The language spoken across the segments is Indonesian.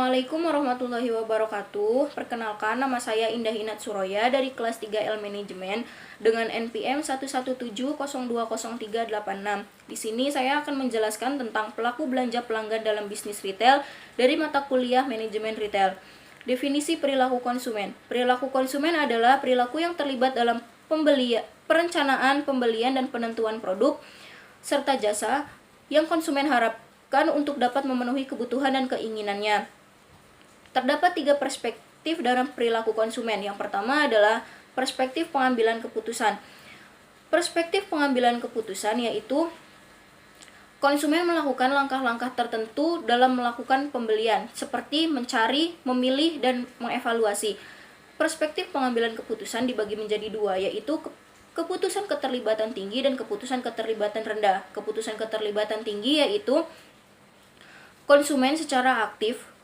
Assalamualaikum warahmatullahi wabarakatuh. Perkenalkan, nama saya Indah Inat Suroya dari kelas 3L Manajemen dengan NPM 117020386. Di sini saya akan menjelaskan tentang pelaku belanja pelanggan dalam bisnis retail dari mata kuliah Manajemen Retail. Definisi perilaku konsumen. Perilaku konsumen adalah perilaku yang terlibat dalam perencanaan, pembelian, dan penentuan produk serta jasa yang konsumen harapkan untuk dapat memenuhi kebutuhan dan keinginannya. Terdapat 3 perspektif dalam perilaku konsumen. Yang pertama adalah perspektif pengambilan keputusan. Perspektif pengambilan keputusan yaitu konsumen melakukan langkah-langkah tertentu dalam melakukan pembelian, seperti mencari, memilih, dan mengevaluasi. Perspektif pengambilan keputusan dibagi menjadi 2, yaitu keputusan keterlibatan tinggi dan keputusan keterlibatan rendah. Keputusan keterlibatan tinggi yaitu konsumen secara aktif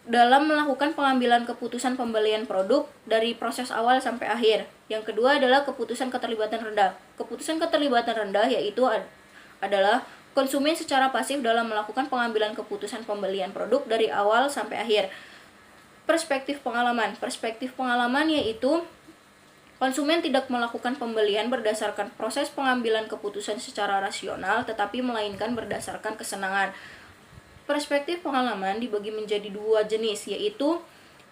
dalam melakukan pengambilan keputusan pembelian produk dari proses awal sampai akhir. Yang kedua adalah keputusan keterlibatan rendah. Keputusan keterlibatan rendah yaitu adalah konsumen secara pasif dalam melakukan pengambilan keputusan pembelian produk dari awal sampai akhir. Perspektif pengalaman. Perspektif pengalaman yaitu konsumen tidak melakukan pembelian berdasarkan proses pengambilan keputusan secara rasional, tetapi melainkan berdasarkan kesenangan. Perspektif pengalaman dibagi menjadi 2 jenis, yaitu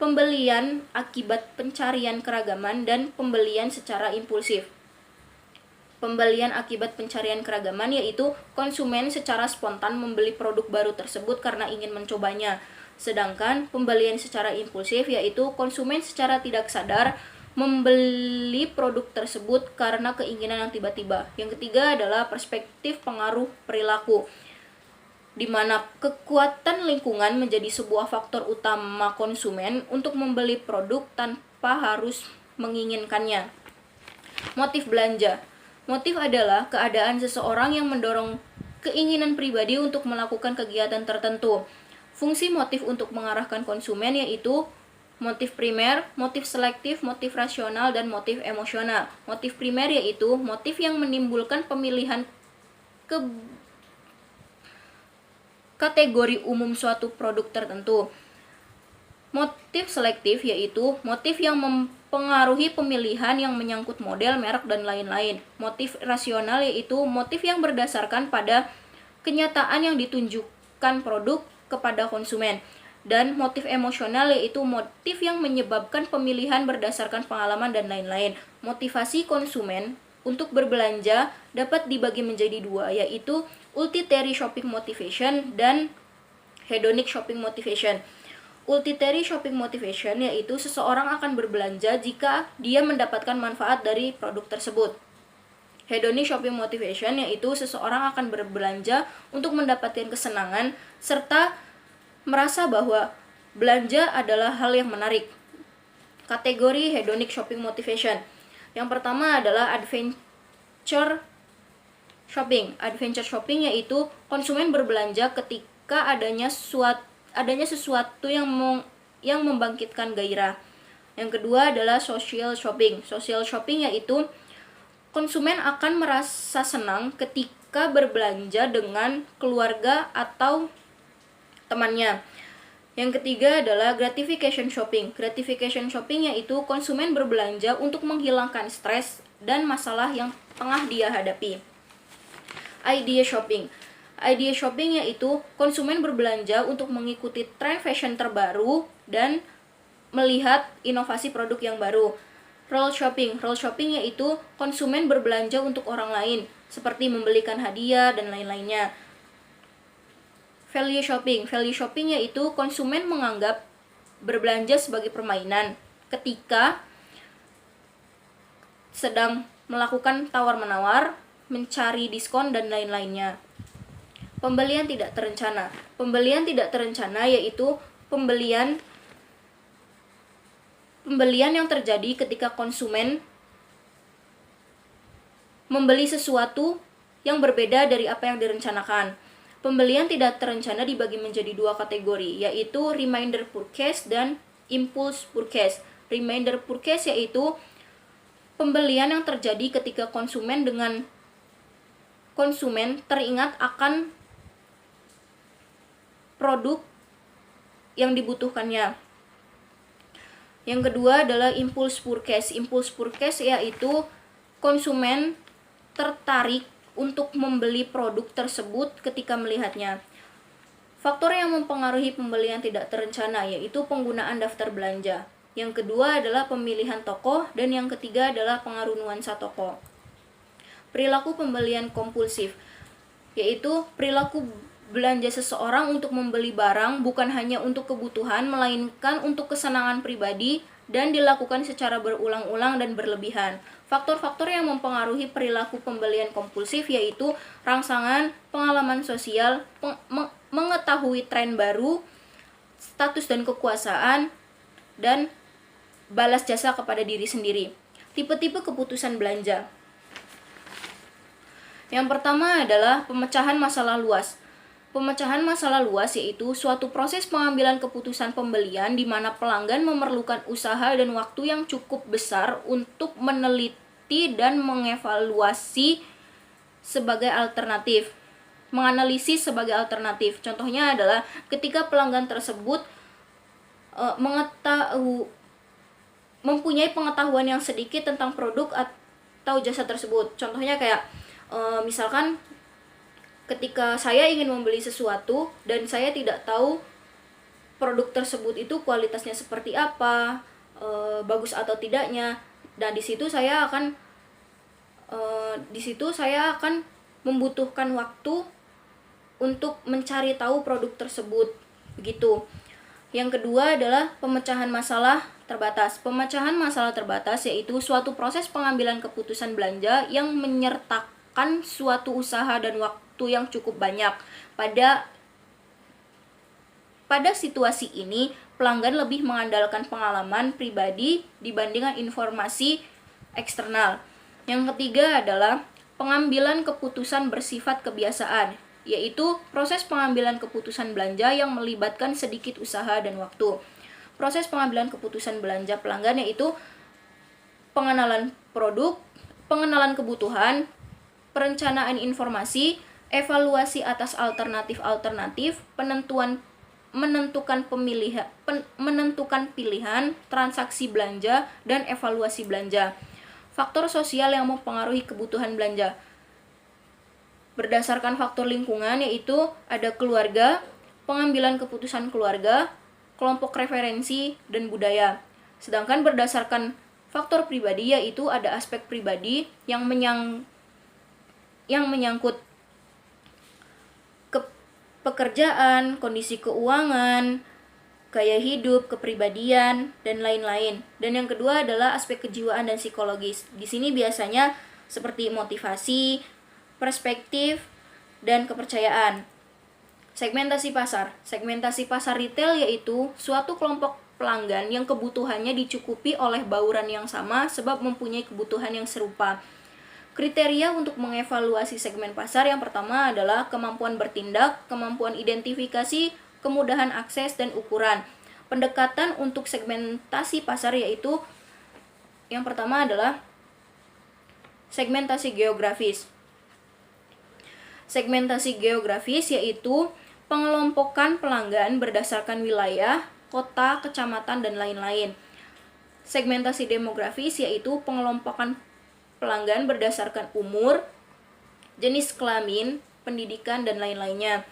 pembelian akibat pencarian keragaman dan pembelian secara impulsif. Pembelian akibat pencarian keragaman yaitu konsumen secara spontan membeli produk baru tersebut karena ingin mencobanya. Sedangkan pembelian secara impulsif yaitu konsumen secara tidak sadar membeli produk tersebut karena keinginan yang tiba-tiba. Yang ketiga adalah perspektif pengaruh perilaku, di mana kekuatan lingkungan menjadi sebuah faktor utama konsumen untuk membeli produk tanpa harus menginginkannya. Motif belanja. Motif adalah keadaan seseorang yang mendorong keinginan pribadi untuk melakukan kegiatan tertentu. Fungsi motif untuk mengarahkan konsumen yaitu motif primer, motif selektif, motif rasional, dan motif emosional. Motif primer yaitu motif yang menimbulkan pemilihan kategori umum suatu produk tertentu. Motif selektif yaitu motif yang mempengaruhi pemilihan yang menyangkut model, merek, dan lain-lain. Motif rasional yaitu motif yang berdasarkan pada kenyataan yang ditunjukkan produk kepada konsumen. Dan motif emosional yaitu motif yang menyebabkan pemilihan berdasarkan pengalaman dan lain-lain. Motivasi konsumen untuk berbelanja dapat dibagi menjadi 2, yaitu utilitarian shopping motivation dan hedonic shopping motivation. Utilitarian shopping motivation yaitu seseorang akan berbelanja jika dia mendapatkan manfaat dari produk tersebut. Hedonic shopping motivation yaitu seseorang akan berbelanja untuk mendapatkan kesenangan serta merasa bahwa belanja adalah hal yang menarik. Kategori hedonic shopping motivation. Yang pertama adalah adventure shopping. Adventure shopping yaitu konsumen berbelanja ketika adanya sesuatu yang membangkitkan gairah. Yang kedua adalah social shopping. Social shopping yaitu konsumen akan merasa senang ketika berbelanja dengan keluarga atau temannya. Yang ketiga adalah gratification shopping. Gratification shopping yaitu konsumen berbelanja untuk menghilangkan stres dan masalah yang tengah dia hadapi. Idea shopping. Idea shopping yaitu konsumen berbelanja untuk mengikuti tren fashion terbaru dan melihat inovasi produk yang baru. Role shopping. Role shopping yaitu konsumen berbelanja untuk orang lain, seperti membelikan hadiah dan lain-lainnya. Value shopping. Value shopping yaitu konsumen menganggap berbelanja sebagai permainan ketika sedang melakukan tawar-menawar, mencari diskon, dan lain-lainnya. Pembelian tidak terencana. Pembelian tidak terencana yaitu pembelian yang terjadi ketika konsumen membeli sesuatu yang berbeda dari apa yang direncanakan. Pembelian tidak terencana dibagi menjadi 2 kategori, yaitu reminder purchase dan impulse purchase. Reminder purchase yaitu pembelian yang terjadi ketika konsumen teringat akan produk yang dibutuhkannya. Yang kedua adalah impulse purchase. Impulse purchase yaitu konsumen tertarik untuk membeli produk tersebut ketika melihatnya. Faktor yang mempengaruhi pembelian tidak terencana yaitu penggunaan daftar belanja. Yang kedua adalah pemilihan toko, dan yang ketiga adalah pengaruh nuansa toko. Perilaku pembelian kompulsif yaitu perilaku belanja seseorang untuk membeli barang bukan hanya untuk kebutuhan, melainkan untuk kesenangan pribadi dan dilakukan secara berulang-ulang dan berlebihan. Faktor-faktor yang mempengaruhi perilaku pembelian kompulsif yaitu rangsangan, pengalaman sosial, mengetahui tren baru, status dan kekuasaan, dan balas jasa kepada diri sendiri. Tipe-tipe keputusan belanja. Yang pertama adalah pemecahan masalah luas. Pemecahan masalah luas yaitu suatu proses pengambilan keputusan pembelian di mana pelanggan memerlukan usaha dan waktu yang cukup besar untuk meneliti dan mengevaluasi sebagai alternatif. Menganalisis sebagai alternatif. Contohnya adalah ketika pelanggan tersebut mempunyai pengetahuan yang sedikit tentang produk atau jasa tersebut. Contohnya kayak misalkan ketika saya ingin membeli sesuatu dan saya tidak tahu produk tersebut itu kualitasnya seperti apa, bagus atau tidaknya. Dan di situ saya akan membutuhkan waktu untuk mencari tahu produk tersebut. Begitu. Yang kedua adalah pemecahan masalah terbatas. Pemecahan masalah terbatas yaitu suatu proses pengambilan keputusan belanja yang menyertakan suatu usaha dan waktu yang cukup banyak. Pada situasi ini, pelanggan lebih mengandalkan pengalaman pribadi dibandingkan informasi eksternal. Yang ketiga adalah pengambilan keputusan bersifat kebiasaan, yaitu proses pengambilan keputusan belanja yang melibatkan sedikit usaha dan waktu. Proses pengambilan keputusan belanja pelanggan yaitu pengenalan produk, pengenalan kebutuhan, perencanaan informasi, evaluasi atas alternatif-alternatif, menentukan pilihan, transaksi belanja, dan evaluasi belanja. Faktor sosial yang mempengaruhi kebutuhan belanja. Berdasarkan faktor lingkungan yaitu ada keluarga, pengambilan keputusan keluarga, kelompok referensi, dan budaya. Sedangkan berdasarkan faktor pribadi yaitu ada aspek pribadi yang menyangkut pekerjaan, kondisi keuangan, gaya hidup, kepribadian, dan lain-lain. Dan yang kedua adalah aspek kejiwaan dan psikologis. Di sini biasanya seperti motivasi, perspektif, dan kepercayaan. Segmentasi pasar. Segmentasi pasar retail yaitu suatu kelompok pelanggan yang kebutuhannya dicukupi oleh bauran yang sama sebab mempunyai kebutuhan yang serupa. Kriteria untuk mengevaluasi segmen pasar yang pertama adalah kemampuan bertindak, kemampuan identifikasi, kemudahan akses, dan ukuran. Pendekatan untuk segmentasi pasar yaitu yang pertama adalah segmentasi geografis. Segmentasi geografis yaitu pengelompokan pelanggan berdasarkan wilayah, kota, kecamatan, dan lain-lain. Segmentasi demografis yaitu pengelompokan pelanggan berdasarkan umur, jenis kelamin, pendidikan, dan lain-lainnya.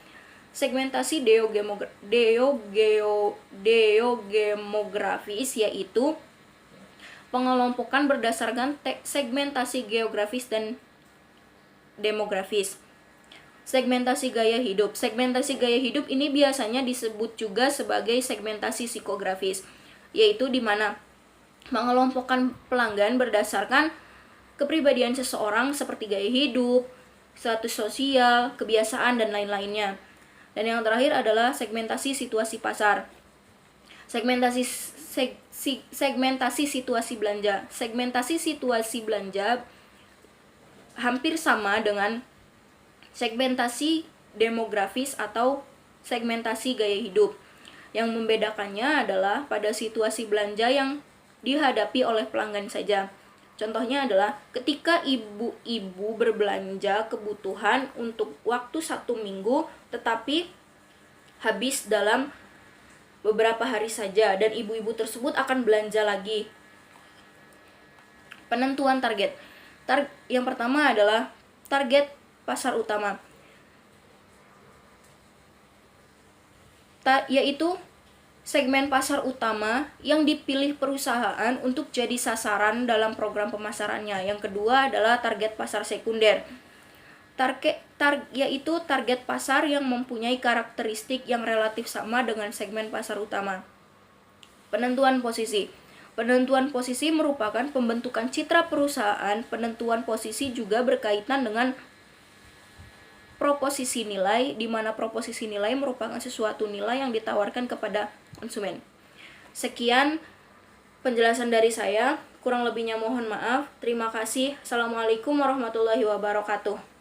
Segmentasi deogramografis yaitu pengelompokan berdasarkan segmentasi geografis dan demografis. Segmentasi gaya hidup. Segmentasi gaya hidup ini biasanya disebut juga sebagai segmentasi psikografis, yaitu di mana mengelompokkan pelanggan berdasarkan kepribadian seseorang seperti gaya hidup, status sosial, kebiasaan, dan lain-lainnya. Dan yang terakhir adalah segmentasi situasi pasar. Segmentasi situasi belanja. Segmentasi situasi belanja hampir sama dengan segmentasi demografis atau segmentasi gaya hidup. Yang membedakannya adalah pada situasi belanja yang dihadapi oleh pelanggan saja. Contohnya adalah ketika ibu-ibu berbelanja kebutuhan untuk waktu 1 minggu tetapi habis dalam beberapa hari saja dan ibu-ibu tersebut akan belanja lagi. Penentuan target. Yang pertama adalah target pasar utama, yaitu segmen pasar utama yang dipilih perusahaan untuk jadi sasaran dalam program pemasarannya. Yang kedua adalah target pasar sekunder, yaitu target pasar yang mempunyai karakteristik yang relatif sama dengan segmen pasar utama. Penentuan posisi. Penentuan posisi merupakan pembentukan citra perusahaan. Penentuan posisi juga berkaitan dengan proposisi nilai, di mana proposisi nilai merupakan sesuatu nilai yang ditawarkan kepada konsumen. Sekian penjelasan dari saya, kurang lebihnya mohon maaf. Terima kasih. Assalamualaikum warahmatullahi wabarakatuh.